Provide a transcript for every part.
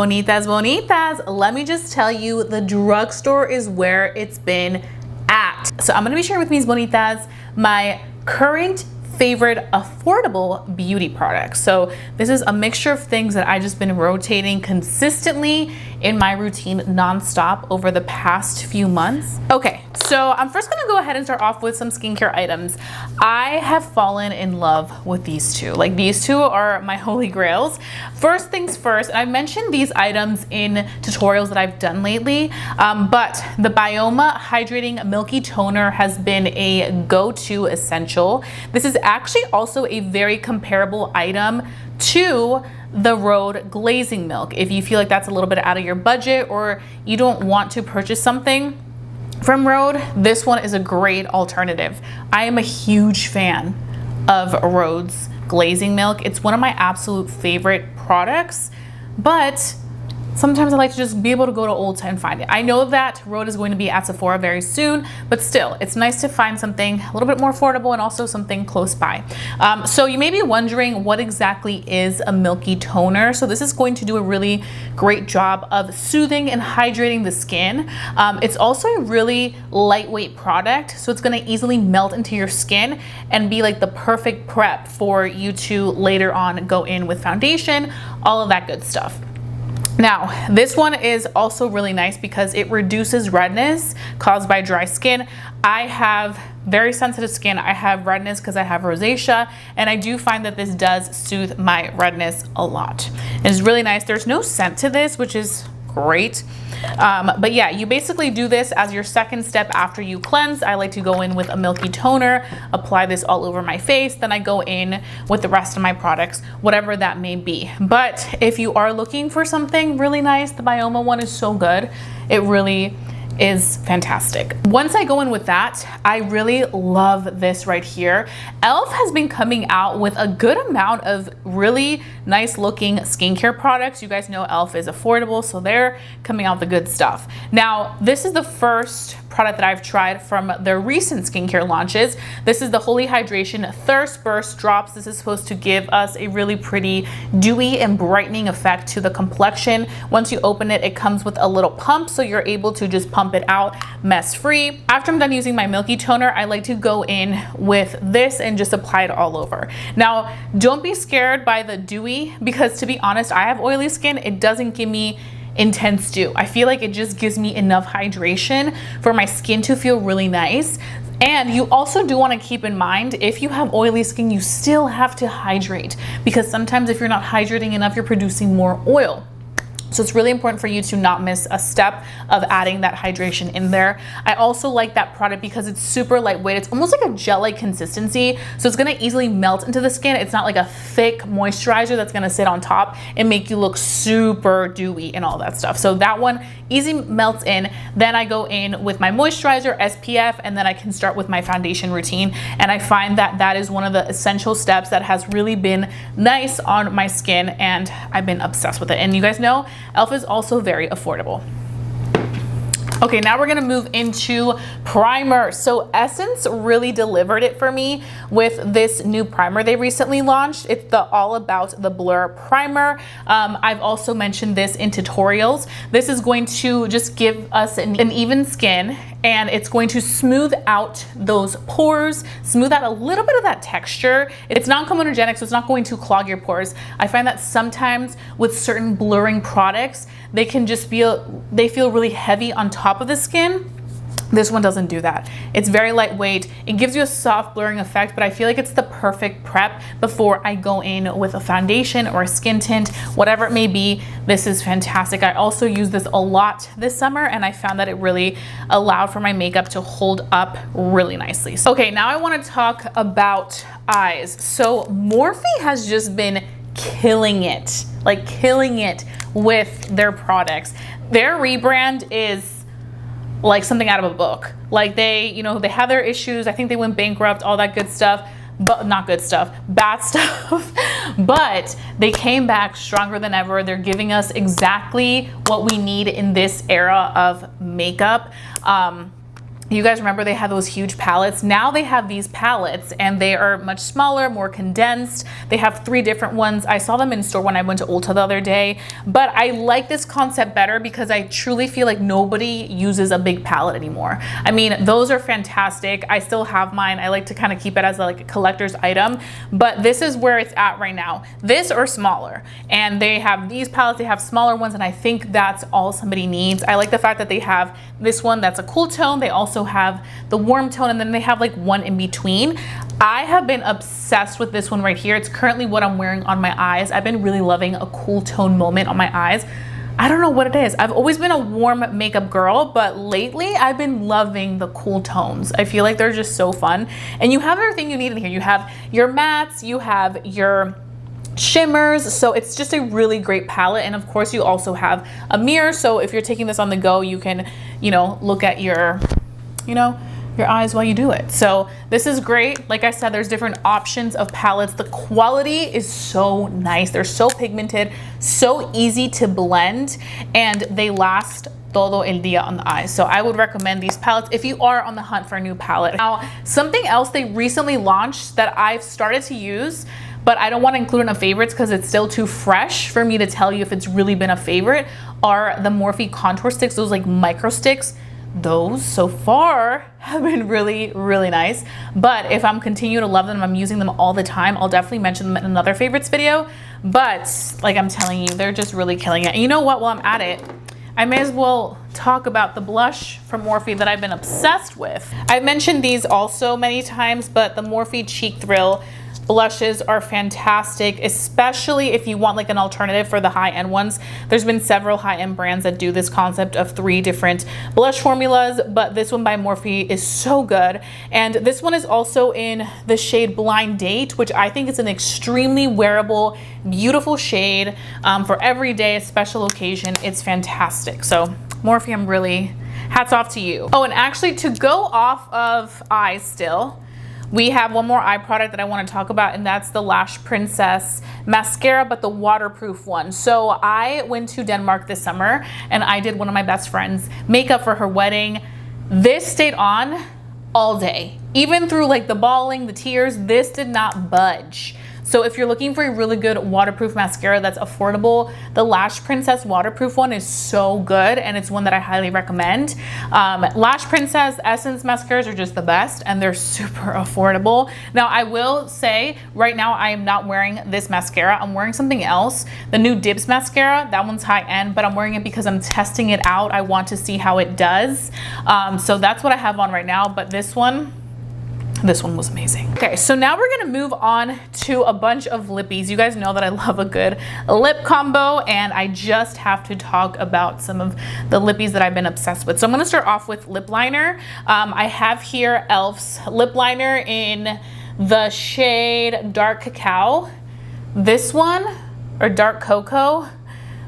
Bonitas, bonitas, let me just tell you, the drugstore is where it's been at. So I'm gonna be sharing with Mis Bonitas my current favorite affordable beauty products. So this is a mixture of things that I've just been rotating consistently in my routine nonstop over the past few months. Okay, so I'm first gonna go ahead and start off with some skincare items. I have fallen in love with these two. Like, these two are my holy grails. First things first, I've mentioned these items in tutorials that I've done lately, but the BYOMA Hydrating Milky Toner has been a go-to essential. This is actually also a very comparable item to the Rhode Glazing Milk. If you feel like that's a little bit out of your budget or you don't want to purchase something from Rhode, this one is a great alternative. I am a huge fan of Rhode's Glazing Milk. It's one of my absolute favorite products, but sometimes I like to just be able to go to Ulta and find it. I know that Rhode is going to be at Sephora very soon, but still, it's nice to find something a little bit more affordable and also something close by. So you may be wondering, what exactly is a milky toner? So this is going to do a really great job of soothing and hydrating the skin. It's also a really lightweight product, so it's gonna easily melt into your skin and be like the perfect prep for you to later on go in with foundation, all of that good stuff. Now, this one is also really nice because it reduces redness caused by dry skin. I have very sensitive skin. I have redness because I have rosacea, and I do find that this does soothe my redness a lot. It's really nice. There's no scent to this, which is great. But yeah, you basically do this as your second step after you cleanse. I like to go in with a milky toner, apply this all over my face, then I go in with the rest of my products, whatever that may be. But if you are looking for something really nice, the BYOMA one is so good. It really is fantastic. Once I go in with that, I really love this right here. e.l.f. has been coming out with a good amount of really nice looking skincare products. You guys know e.l.f. is affordable, so they're coming out the good stuff. Now, this is the first product that I've tried from their recent skincare launches. This is the Holy Hydration Thirst Burst Drops. This is supposed to give us a really pretty dewy and brightening effect to the complexion. Once you open it, it comes with a little pump, so you're able to just pump it out mess free. After I'm done using my milky toner, I like to go in with this and just apply it all over. Now, don't be scared by the dewy, because to be honest, I have oily skin. It doesn't give me intense dew. I feel like it just gives me enough hydration for my skin to feel really nice. And you also do want to keep in mind, if you have oily skin, you still have to hydrate, because sometimes if you're not hydrating enough, you're producing more oil. So it's really important for you to not miss a step of adding that hydration in there. I also like that product because it's super lightweight. It's almost like a gel-like consistency, so it's gonna easily melt into the skin. It's not like a thick moisturizer that's gonna sit on top and make you look super dewy and all that stuff. So that one easy melts in. Then I go in with my moisturizer, SPF, and then I can start with my foundation routine. And I find that that is one of the essential steps that has really been nice on my skin, and I've been obsessed with it. And you guys know, e.l.f. is also very affordable. Okay, now we're gonna move into primer. So Essence really delivered it for me with this new primer they recently launched. It's the All About the Blur primer. I've also mentioned this in tutorials. This is going to just give us an even skin, and it's going to smooth out those pores, smooth out a little bit of that texture. It's non-comedogenic, so it's not going to clog your pores. I find that sometimes with certain blurring products, they can just feel, they feel really heavy on top of the skin. This one doesn't do that. It's very lightweight. It gives you a soft blurring effect, but I feel like it's the perfect prep before I go in with a foundation or a skin tint, whatever it may be. This is fantastic. I also use this a lot this summer, and I found that it really allowed for my makeup to hold up really nicely. Okay, now I want to talk about eyes. So Morphe has just been killing it, like killing it with their products. Their rebrand is like something out of a book. Like they, you know, they have their issues. I think they went bankrupt, all that good stuff, but not good stuff, bad stuff. But they came back stronger than ever. They're giving us exactly what we need in this era of makeup. You guys remember they had those huge palettes. Now they have these palettes and they are much smaller, more condensed. They have 3 different ones. I saw them in store when I went to Ulta the other day, but I like this concept better because I truly feel like nobody uses a big palette anymore. I mean, those are fantastic. I still have mine. I like to kind of keep it as like a collector's item, but this is where it's at right now. This or smaller. And they have these palettes, they have smaller ones, and I think that's all somebody needs. I like the fact that they have this one that's a cool tone. They also have the warm tone, and then they have like one in between. I have been obsessed with this one right here. It's currently what I'm wearing on my eyes. I've been really loving a cool tone moment on my eyes. I don't know what it is. I've always been a warm makeup girl, but lately I've been loving the cool tones. I feel like they're just so fun. And you have everything you need in here. You have your mattes, you have your shimmers, so it's just a really great palette. And of course you also have a mirror, so if you're taking this on the go, you can, you know, look at your eyes while you do it. So this is great. Like I said, there's different options of palettes. The quality is so nice. They're so pigmented, so easy to blend, and they last todo el dia on the eyes. So I would recommend these palettes if you are on the hunt for a new palette. Now, something else they recently launched that I've started to use, but I don't want to include in a favorites because it's still too fresh for me to tell you if it's really been a favorite, are the Morphe contour sticks, those like micro sticks. Those so far have been really, really nice. But if I'm continuing to love them, I'm using them all the time, I'll definitely mention them in another favorites video. But like I'm telling you, they're just really killing it. And you know what, while I'm at it, I may as well talk about the blush from Morphe that I've been obsessed with. I've mentioned these also many times, but the Morphe Cheek Trio blushes are fantastic, especially if you want like an alternative for the high-end ones. There's been several high-end brands that do this concept of 3 different blush formulas, but this one by Morphe is so good. And this one is also in the shade Blind Date, which I think is an extremely wearable, beautiful shade for every day, a special occasion. It's fantastic. So Morphe, I'm really hats off to you. Oh, and actually, to go off of eyes still, we have one more eye product that I want to talk about, and that's the Lash Princess mascara, but the waterproof one. So I went to Denmark this summer and I did one of my best friends' makeup for her wedding. This stayed on all day. Even through like the bawling, the tears, this did not budge. So if you're looking for a really good waterproof mascara that's affordable, the Lash Princess waterproof one is so good, and it's one that I highly recommend. Lash Princess Essence mascaras are just the best, and they're super affordable. Now I will say right now I am not wearing this mascara. I'm wearing something else, the new Dibs mascara. That one's high end, but I'm wearing it because I'm testing it out. I want to see how it does. So that's what I have on right now, but this one was amazing. Okay, so now we're gonna move on to a bunch of lippies. You guys know that I love a good lip combo, and I just have to talk about some of the lippies that I've been obsessed with. So I'm gonna start off with lip liner. I have here e.l.f.'s lip liner in the shade Dark Cacao. This one, or Dark Cocoa,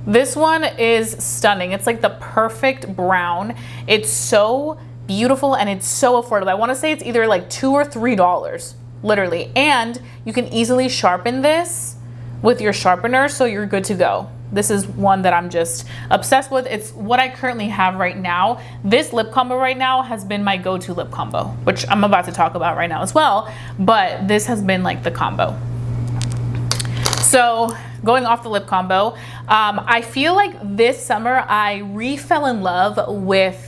this one is stunning. It's like the perfect brown. It's so beautiful and it's so affordable. I want to say it's either like $2 or $3, literally. And you can easily sharpen this with your sharpener, so you're good to go. This is one that I'm just obsessed with. It's what I currently have right now. This lip combo right now has been my go-to lip combo, which I'm about to talk about right now as well, but this has been like the combo. So going off the lip combo, I feel like this summer I re-fell in love with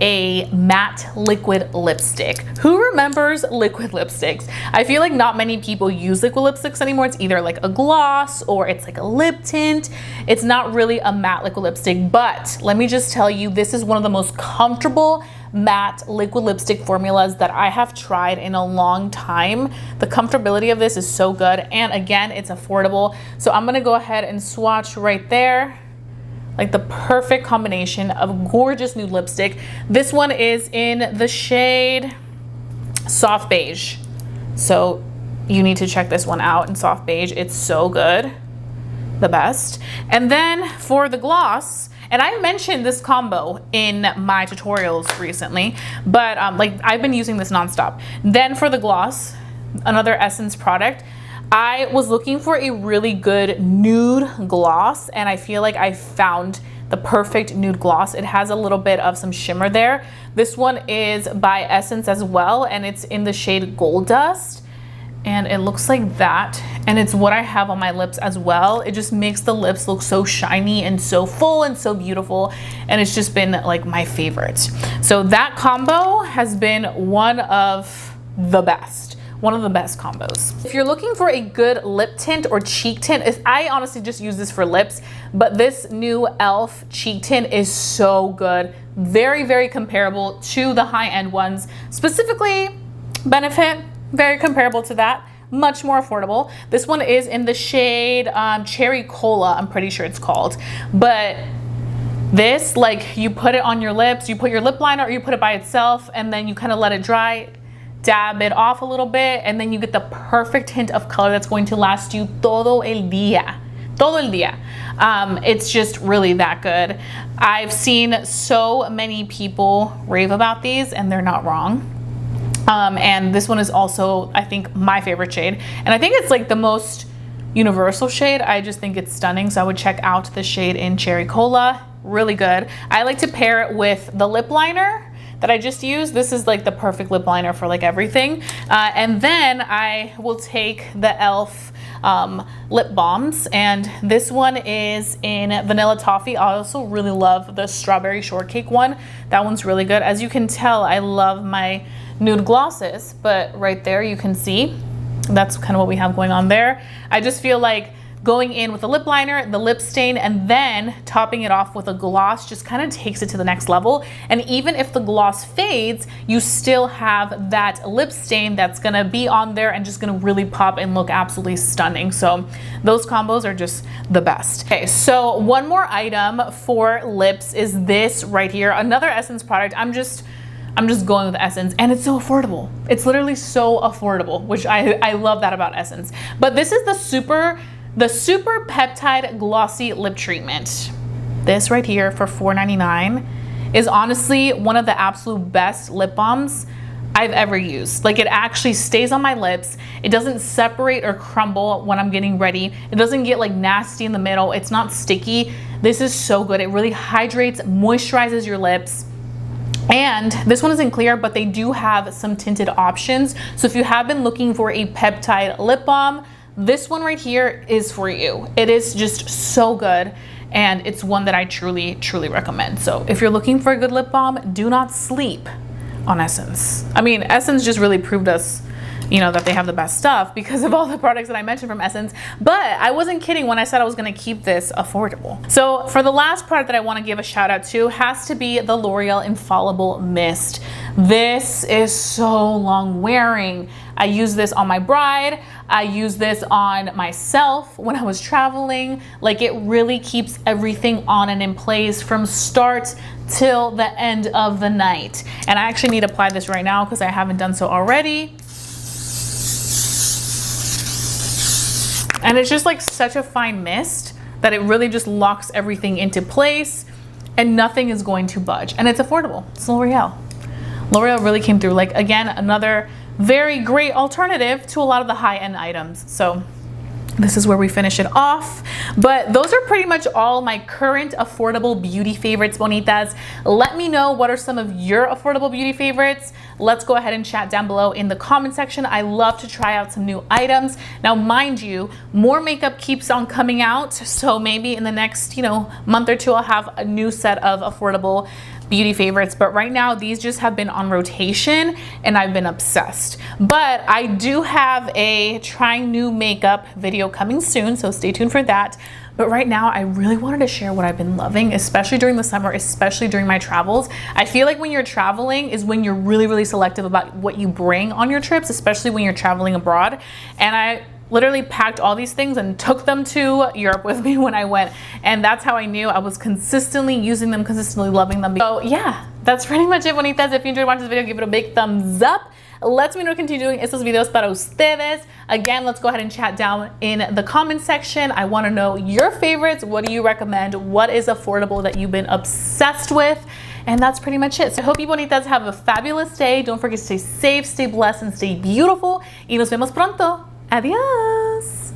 a matte liquid lipstick. Who remembers liquid lipsticks? I feel like not many people use liquid lipsticks anymore. It's either like a gloss or it's like a lip tint. It's not really a matte liquid lipstick, but let me just tell you, this is one of the most comfortable matte liquid lipstick formulas that I have tried in a long time. The comfortability of this is so good, and again, it's affordable. So I'm gonna go ahead and swatch right there. Like the perfect combination of gorgeous nude lipstick. This one is in the shade Soft Beige. So you need to check this one out in Soft Beige. It's so good, the best. And then for the gloss, and I mentioned this combo in my tutorials recently, but like I've been using this nonstop. Then for the gloss, another Essence product, I was looking for a really good nude gloss, and I feel like I found the perfect nude gloss. It has a little bit of some shimmer there. This one is by Essence as well, and it's in the shade Gold Dust. And it looks like that, and it's what I have on my lips as well. It just makes the lips look so shiny and so full and so beautiful, and it's just been like my favorite. So that combo has been one of the best combos. If you're looking for a good lip tint or cheek tint, I honestly just use this for lips, but this new e.l.f. cheek tint is so good. Very, very comparable to the high-end ones. Specifically, Benefit, very comparable to that, much more affordable. This one is in the shade Cherry Cola, I'm pretty sure it's called. But this, like, you put it on your lips, you put your lip liner, or you put it by itself, and then you kind of let it dry, dab it off a little bit, and then you get the perfect hint of color that's going to last you todo el día. Todo el día. It's just really that good. I've seen so many people rave about these, and they're not wrong. And this one is also, I think, my favorite shade. And I think it's like the most universal shade. I just think it's stunning. So I would check out the shade in Cherry Cola. Really good. I like to pair it with the lip liner that I just used. This is like the perfect lip liner for like everything. And then I will take the e.l.f. Lip balms, and this one is in Vanilla Toffee. I also really love the Strawberry Shortcake one. That one's really good. As you can tell, I love my nude glosses, but right there you can see that's kind of what we have going on there. I just feel like going in with a lip liner, the lip stain, and then topping it off with a gloss just kind of takes it to the next level. And even if the gloss fades, you still have that lip stain that's gonna be on there and just gonna really pop and look absolutely stunning. So those combos are just the best. Okay, so one more item for lips is this right here, another Essence product. I'm just going with Essence, and it's so affordable. It's literally so affordable, which I love that about Essence. But this is the Super Peptide Glossy Lip Treatment. This right here for $4.99 is honestly one of the absolute best lip balms I've ever used. Like, it actually stays on my lips. It doesn't separate or crumble when I'm getting ready. It doesn't get like nasty in the middle. It's not sticky. This is so good. It really hydrates, moisturizes your lips. And this one isn't clear, but they do have some tinted options. So if you have been looking for a peptide lip balm, this one right here is for you. It is just so good, and it's one that I truly, truly recommend. So if you're looking for a good lip balm, do not sleep on Essence. I mean, Essence just really proved us, you know, that they have the best stuff because of all the products that I mentioned from Essence. But I wasn't kidding when I said I was gonna keep this affordable. So for the last product that I wanna give a shout out to has to be the L'Oreal Infallible Mist. This is so long wearing. I use this on my bride. I use this on myself when I was traveling. Like, it really keeps everything on and in place from start till the end of the night. And I actually need to apply this right now because I haven't done so already. And it's just like such a fine mist that it really just locks everything into place and nothing is going to budge. And it's affordable. It's L'Oreal. L'Oreal really came through. Like, again, another very great alternative to a lot of the high-end items. So this is where we finish it off. But those are pretty much all my current affordable beauty favorites, bonitas. Let me know what are some of your affordable beauty favorites. Let's go ahead and chat down below in the comment section. I love to try out some new items. Now, mind you, more makeup keeps on coming out. So maybe in the next, month or two, I'll have a new set of affordable beauty favorites, but right now these just have been on rotation and I've been obsessed. But I do have a trying new makeup video coming soon, so stay tuned for that. But right now I really wanted to share what I've been loving, especially during the summer, especially during my travels. I feel like when you're traveling is when you're really, really selective about what you bring on your trips, especially when you're traveling abroad. And I literally packed all these things and took them to Europe with me when I went. And that's how I knew I was consistently using them, consistently loving them. So yeah, that's pretty much it, bonitas. If you enjoyed watching this video, give it a big thumbs up. Let me know to continue doing estos videos para ustedes. Again, let's go ahead and chat down in the comment section. I want to know your favorites. What do you recommend? What is affordable that you've been obsessed with? And that's pretty much it. So I hope you bonitas have a fabulous day. Don't forget to stay safe, stay blessed, and stay beautiful. Y nos vemos pronto. Adiós.